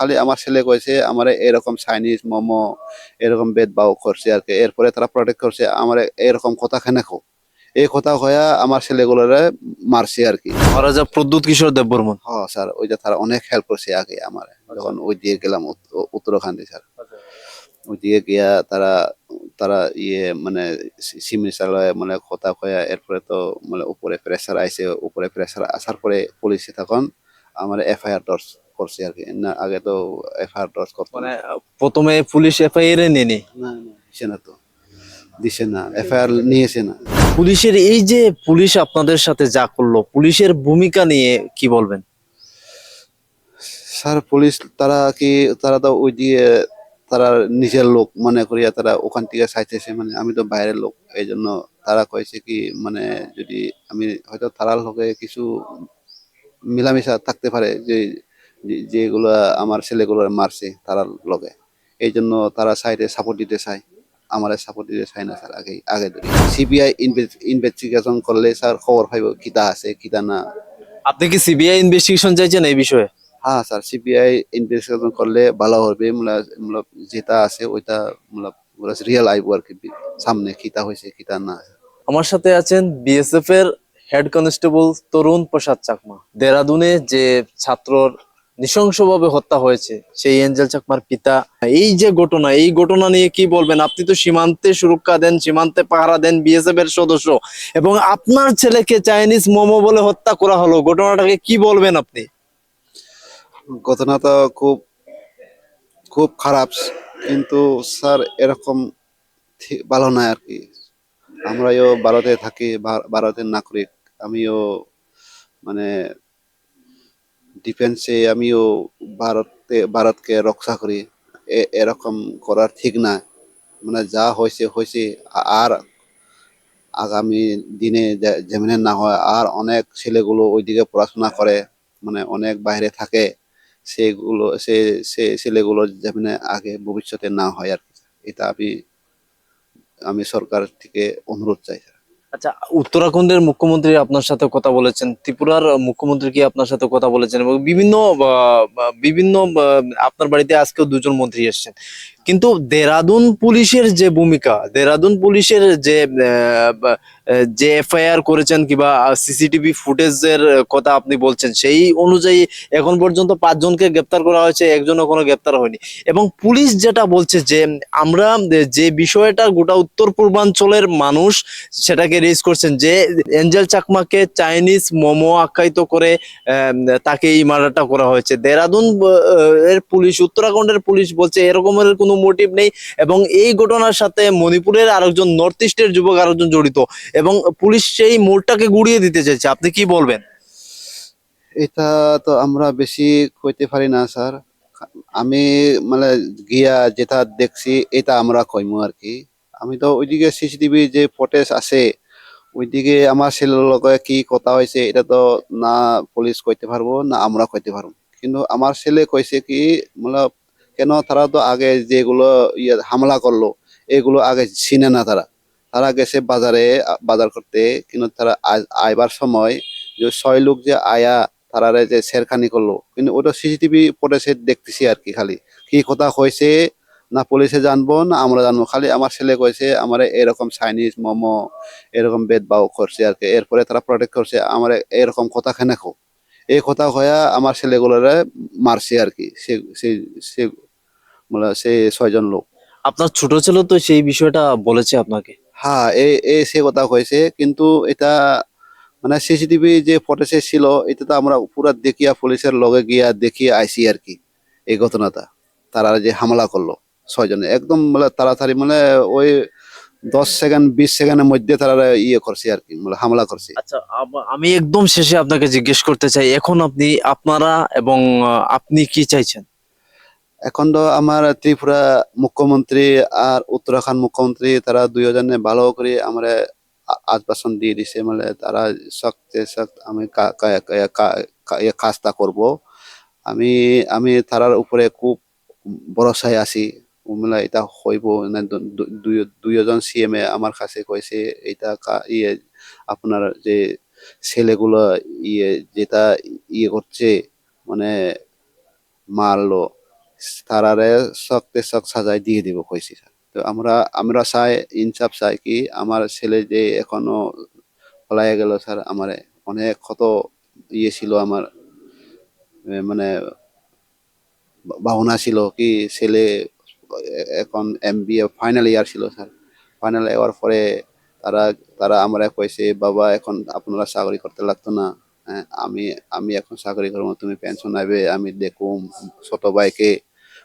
খালি আমার ছেলে কইছে আমার এরকম চাইনিজ মোমো এরকম ভেদভাব করছে আর কি, এরপরে তারা প্রোটেক্ট করছে আমার এরকম কথা খেনে খো, এই কথা হইয়া আমার ছেলেগুলোরে মারছে আর কি। মহারাজা প্রদ্যুৎ কিশোর দেববর্মন। হ্যাঁ স্যার, ওই যে তারা অনেক হেল্প করছে আগে আমার, যখন ওই দিয়ে গেলাম উত্তরাখণ্ডে স্যার, ওই দিয়ে গিয়া তারা তারা মানে চিকিৎসালয়ে মানে কথা কয়া, এরপরে তো মানে উপরে প্রেসার আইছে, উপরে প্রেসার আসার পরে পুলিশে তখন আমার এফআইআর দর্জ করছে আর কি, না আগে তো এফআইআর দর্জ করতো না। মানে প্রথমে পুলিশ এফআইআর নেয়নি। না না, দিছে না তো, দিছে না, এফআইআর নিয়েছে না। পুলিশের এই যে পুলিশ আপনাদের সাথে যা করলো, পুলিশের ভূমিকা নিয়ে কি বলবেন? স্যার পুলিশ তারা কি, তারা তো ওই দিয়ে তারা নিজের লোক মনে করিয়া তারা ওখান থেকে চাইতেছে, মানে আমি তো বাইরের লোক, এই জন্য তারা কয়েছে কি মানে যদি আমি হয়তো তারার লগে কিছু মিলামিশা থাকতে পারে, যে যেগুলা আমার ছেলেগুলো মারছে তারার লগে, এই জন্য তারা সাইডে সাপোর্ট দিতে চায়, আমার সাপোর্ট দিতে চায় না স্যার। আগে আগে ধরে সিবিআই ইনভেস্টিগেশন করলে স্যার খবর পাইব কিতা আছে কিতা না। আপনি কি সিবিআই ইনভেস্টিগেশন চাইছেন এই বিষয়ে? হ্যাঁ স্যার, সিবিআই ইনভেস্টিগেশন করলে ভালো হবে, মানে যেটা আছে ওইটা মানে রিয়েল আইব আর কি, সামনে কিতা হয়েছে কিতা না। আমার সাথে আছেন বিএসএফ এর হেড কনস্টেবল তরুণ প্রসাদ চাকমা। দেরাদুনে যে ছাত্রর নৃশংসভাবে হত্যা হয়েছে সেই এঞ্জেল চাকমার পিতা, এই যে ঘটনা, এই ঘটনা নিয়ে কি বলবেন? আপনি তো সীমান্তে সুরক্ষা দেন, সীমান্তে পাহারা দেন, বিএসএফ এর সদস্য, এবং আপনার ছেলেকে চাইনিজ মোমো বলে হত্যা করা হলো, ঘটনাটাকে কি বলবেন আপনি? ঘটনা তো খুব খুব খারাপ, কিন্তু স্যার এরকম ভালো নয় আর কি। আমরাও ভারতে থাকি, ভারতের নাগরিক, আমিও মানে ডিফেন্সে, আমিও ভারতকে রক্ষা করি, এরকম করার ঠিক না। মানে যা হয়েছে হয়েছে, আর আগামী দিনে যেমন না হয়, আর অনেক ছেলেগুলো ওইদিকে পড়াশোনা করে, মানে অনেক বাইরে থাকে, সেগুলো সে ছেলেগুলো যেমন আগে ভবিষ্যতে না হয় আর কি। এটা আমি আমি সরকার থেকে অনুরোধ চাই। আচ্ছা, উত্তরাখণ্ডের মুখ্যমন্ত্রী আপনার সাথে কথা বলেছেন, ত্রিপুরার মুখ্যমন্ত্রী কি আপনার সাথে কথা বলেছেন, এবং বিভিন্ন আপনার বাড়িতে আজকেও দুজন মন্ত্রী এসেছেন, কিন্তু দেরাদুন পুলিশের যে ভূমিকা, দেরাদুন পুলিশের যে এফআইআর করেছেন কিংবা সিসিটিভি ফুটেজের কথা আপনি বলছেন, সেই অনুযায়ী এখন পর্যন্ত 5 জনকে গ্রেপ্তার করা হয়েছে, একজন এখনো গ্রেপ্তার হয়নি। এবং পুলিশ যেটা বলছে যে আমরা যে বিষয়টা গোটা উত্তর পূর্বাঞ্চলের মানুষ সেটাকে রেজ করছেন, যে এঞ্জেল চাকমাকে চাইনিজ মোমো আখ্যায়িত করে তাকে এই মার্ডারটা করা হয়েছে। দেরাদুন এর পুলিশ, উত্তরাখণ্ডের পুলিশ বলছে এরকমের কোনো মোটিভ নেই, এবং এই ঘটনার সাথে মণিপুরের আরেকজন, নর্থ ইস্টের যুবক আরেকজন জড়িত, এবং পুলিশ সেই মোড়টাকে গুড়িয়ে দিতে চাইছে। আপনি কি বলবেন? এটা তো আমরা বেশি কইতে পারি না স্যার, আমি মানে গিয়া যেটা দেখছি এটা আমরা কইমু আর কি। আমি তো ওইদিকে সিসিটিভি যে ফুটেজ আছে, ওইদিকে আমার ছেলের লগে কি কথা হয়েছে এটা তো না পুলিশ কইতে পারবো না আমরা কইতে পারবো, কিন্তু আমার ছেলে কইছে কি মানে কেন তারা তো আগে যেগুলো হামলা করলো এগুলো আগে চিনে না, তারা তারা গেছে বাজারে বাজার করতে, কিন্তু তারা আইবার সময় যে 6 লোক যে আয়া তারারে যে ছেড়খানি করলো, কিন্তু ওটা সিসিটিভি ফুটেজে দেখতেছি আর কি। খালি কি কথা হয়েছে না পুলিশে জানবো না আমরা জানবো, খালি আমার ছেলে কইছে আমার এরকম চাইনিজ মোমো এরকম ভেদভাব করছে আর কি, এরপরে তারা প্রোটেক্ট করছে আমার এরকম কথা খেনে খো, এই কথা হইয়া আমার ছেলেগুলোরে মারছে আর কি। সে সে সে মানে সে 6 জন লোক। আপনার ছোট ছেলে তো সেই বিষয়টা বলেছে আপনাকে? হ্যাঁ, এই সে কথা কয়েছে, কিন্তু এটা মানে সিসিটিভি যে ফুটেজে ছিল এটা তো আমরা পুরা দেখিয়া পুলিশের লগে গিয়া দেখিয়ে আইসি আর কি। এই ঘটনাটা তারা যে হামলা করলো 6 জনে একদম মানে তাড়াতাড়ি, মানে ওই 10 সেকেন্ড 20 সেকেন্ডের মধ্যে তারা করছে আর কি, মানে হামলা করছে। আচ্ছা, আমি একদম শেষে আপনাকে জিজ্ঞেস করতে চাই, এখন আপনারা এবং আপনি কি চাইছেন? এখন তো আমার ত্রিপুরা মুখ্যমন্ত্রী আর উত্তরাখণ্ড মুখ্যমন্ত্রী তারা দুইজনে ভালো করে আমার আশ্বাসন দিয়ে দিছে, মানে তারা সখ্ত আমি কাজটা করব। আমি আমি তারার উপরে খুব ভরসায় আছি, মানে এটা হইব না। দুইজন সিএম এ আমার কাছে কইছে এটা আপনার যে ছেলেগুলো যেটা করছে মানে মারলো, তারারে শক্তে শক সাজায় দিয়ে দিব কইছি স্যার। তো আমরা চাই ইনসাফ চাই কি আমার ছেলে যে এখনো পলাইয়া গেল স্যার, আমার অনেক ক্ষত ইয়ে ছিল আমার, মানে ভাবনা ছিল কি ছেলে এখন MBA ফাইনাল ইয়ার ছিল স্যার। ফাইনাল ইয়ার পরে তারা তারা আমরা কইছে বাবা এখন আপনারা চাকরি করতে লাগতো না, হ্যাঁ, আমি এখন চাকরি করবো, তুমি পেনশন আইবে, আমি দেখুম ছোট ভাইকে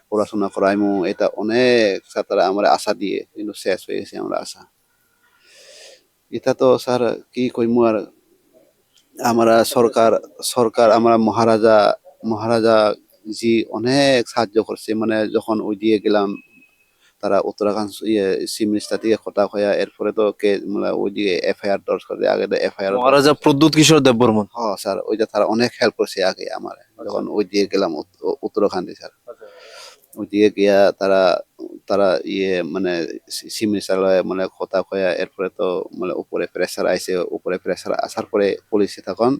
পড়াশোনা করাইমু, এটা অনেক স্যার তারা আমার আশা দিয়ে, কিন্তু শেষ হয়ে গেছে আমরা আশা। এটা তো স্যার কি কইমু আর, আমরা সরকার সরকার আমরা মহারাজা জি অনেক সাহায্য করছে, মানে যখন ওই দিয়ে গেলাম তারা উত্তরাখণ্ড চিফ মিনিস্টার থেকে কথা কয়া, এরপরে তো কে মানে ওই দিকে FIR দর্জ করে, আগে তো FIR। মহারাজা প্রদ্যুৎ কিশোর দেববর্মন। হ্যাঁ স্যার, ওইটা তারা অনেক হেল্প করছে আগে আমার, যখন ওই দিয়ে গেলাম উত্তরাখণ্ডে স্যার। ওই দিকে গিয়া তারা তারা মানে চিফ মিনিস্টার মানে কথা কয়া, এরপরে তো মানে উপরে প্রেসার আইছে, উপরে প্রেসার আসার পরে পুলিশে তখন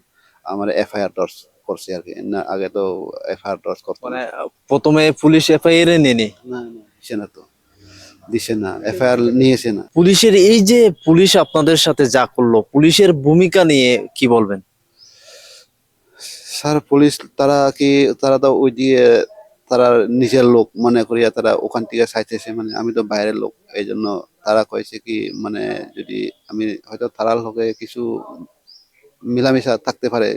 আমার FIR দর্জ করছে আর কি, না আগে তো FIR দর্জ করতো মানে না। প্রথমে পুলিশ FIR এ নেনি। না দিছে না তো, দিছে না, FIR নিয়েছে না। পুলিশের এই যে পুলিশ আপনাদের সাথে যা করলো, পুলিশের ভূমিকা নিয়ে কি বলবেন? স্যার পুলিশ তারা কি তারা তো ওই দিয়ে তারা নিজের লোক মনে করিয়া তারা ওখান থেকে চাইতেছে, মানে আমি তো বাইরের লোক, এই জন্য তারা কয়েছে কি মানে যদি আমি হয়তো তারার লগে কিছু মিলামিশা থাকতে পারে,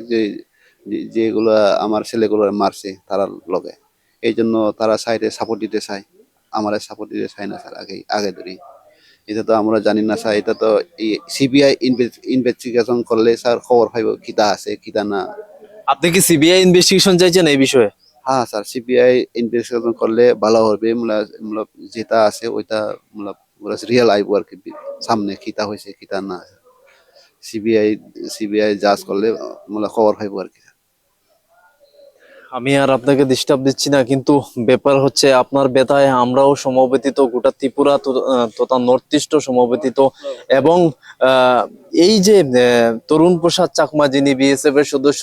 যেগুলা আমার ছেলেগুলো মারছে তারার লগে, এই জন্য তারা সাইডে সাপোর্ট দিতে চায়, আমার সাপোর্ট দিতে চায় না স্যার আগে আগে ধরি। এটা তো আমরা জানি না স্যার, এটা তো CBI ইনভেস্টিগেশন করলে স্যার খবর পাইব কিতা আছে কিতা না। আপনি কি সিবিআই ইনভেস্টিগেশন চাইছেন এই বিষয়ে? হ্যাঁ স্যার, CBI ইনভেস্টিগেশন করলে ভালো হবে, মানে যেটা আছে ওইটা মানে রিয়েল আইব আর কি, সামনে কিতা হয়েছে কিতা না। সিবিআই জাজ করলে মানে খবর পাইব আর কি। আমি আর আপনাকে ডিস্টার্ব দিচ্ছি না, কিন্তু ব্যাপার হচ্ছে আপনার ব্যথায় আমরাও সমবেতিত, গোটা ত্রিপুরা তথা নর্থ ইস্ট সমবেতিত। এবং এই যে তরুণ প্রসাদ চাকমা, যিনি BSF এর সদস্য,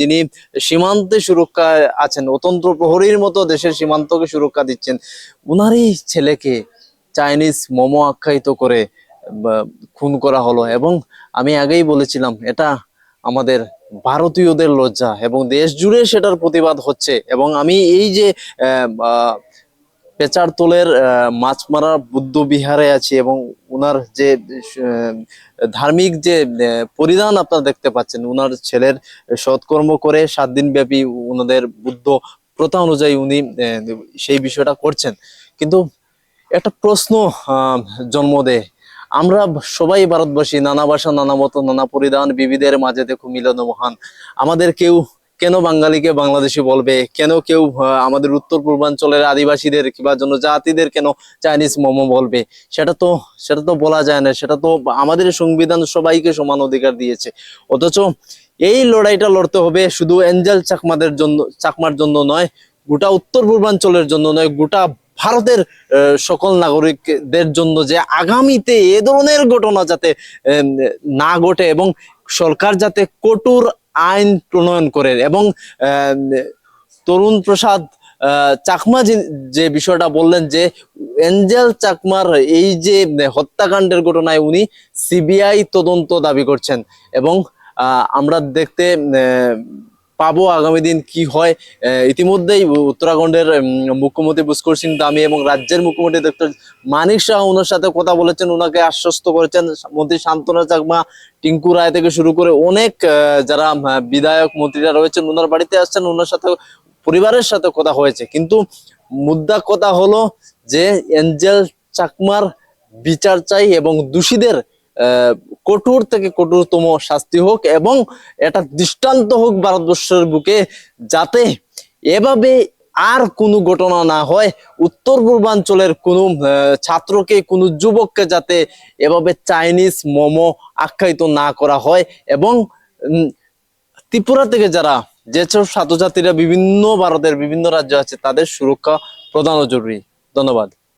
যিনি সীমান্তে সুরক্ষায় আছেন, অতন্ত্র প্রহরীর মতো দেশের সীমান্তকে সুরক্ষা দিচ্ছেন, উনারই ছেলেকে চাইনিজ মোমো আখ্যায়িত করে খুন করা হলো। এবং আমি আগেই বলেছিলাম, এটা আমাদের ভারতীয়দের লজ্জা, এবং দেশ জুড়ে সেটার প্রতিবাদ হচ্ছে। এবং আমি এই যে পেচার তোলের মাছমারা বুদ্ধ বিহারে আছি, এবং উনার যে ধার্মিক যে পরিধান আপনারা দেখতে পাচ্ছেন, উনার ছেলের সৎকর্ম করে 7 দিন ব্যাপী উনাদের বুদ্ধ প্রথা অনুযায়ী উনি সেই বিষয়টা করছেন। কিন্তু একটা প্রশ্ন জন্ম দেয়, আমরা সবাই ভারতবাসী, নানা ভাষা, নানা মত, নানা পরিধান, বিবিধের মাঝে দেখো মিলন মহান। আমাদের কেউ কেন বাঙালিকে বাংলাদেশি বলবে, কেন কেউ আমাদের উত্তর পূর্বাঞ্চলের আদিবাসীদের কিংবা জনজাতিদের কেন চাইনিজ মোমো বলবে? সেটা তো বলা যায় না। সেটা তো আমাদের সংবিধান সবাইকে সমান অধিকার দিয়েছে। অথচ এই লড়াইটা লড়তে হবে শুধু এঞ্জেল চাকমার জন্য নয়, গোটা উত্তর পূর্বাঞ্চলের জন্য নয়, গোটা ভারতের সকল নাগরিকদের জন্য, যে আগামীতে এ ধরনের ঘটনা যাতে না ঘটে, এবং সরকার যাতে কঠোর আইন প্রণয়ন করে। এবং তরুণ প্রসাদ চাকমা যে বিষয়টা বললেন, যে এঞ্জেল চাকমার এই যে হত্যাকাণ্ডের ঘটনায় উনি CBI তদন্ত দাবি করছেন। এবং আমরা দেখতে পাবো আগামী দিন কি হয়। ইতিমধ্যেই উত্তরাখণ্ডের মুখ্যমন্ত্রী পুষ্কর সিং ধামি এবং রাজ্যের মুখ্যমন্ত্রী ডক্টর মানিক শাহ ওনার সাথে কথা বলেছেন, ওনাকে আশ্বস্ত করেছেন। মন্ত্রী শান্তনা চাকমা, টিঙ্কু রায় থেকে শুরু করে অনেক যারা বিধায়ক মন্ত্রীরা রয়েছেন, ওনার বাড়িতে আসছেন, ওনার সাথে পরিবারের সাথে কথা হয়েছে। কিন্তু মুদ্রা কথা হলো যে এঞ্জেল চাকমার বিচার চাই, এবং দোষীদের কঠোর থেকে কঠোরতম শাস্তি হোক, এবং এটা দৃষ্টান্ত হোক ভারতবর্ষের বুকে, যাতে এভাবে আর কোনো ঘটনা না হয়। উত্তর পূর্বাঞ্চলের কোনো ছাত্রকে, কোনো যুবককে যাতে এভাবে চাইনিজ মোমো আখ্যায়িত না করা হয়। এবং ত্রিপুরা থেকে যারা যেসব ছাত্রছাত্রীরা বিভিন্ন ভারতের বিভিন্ন রাজ্য আছে, তাদের সুরক্ষা প্রধান ও জরুরি। ধন্যবাদ।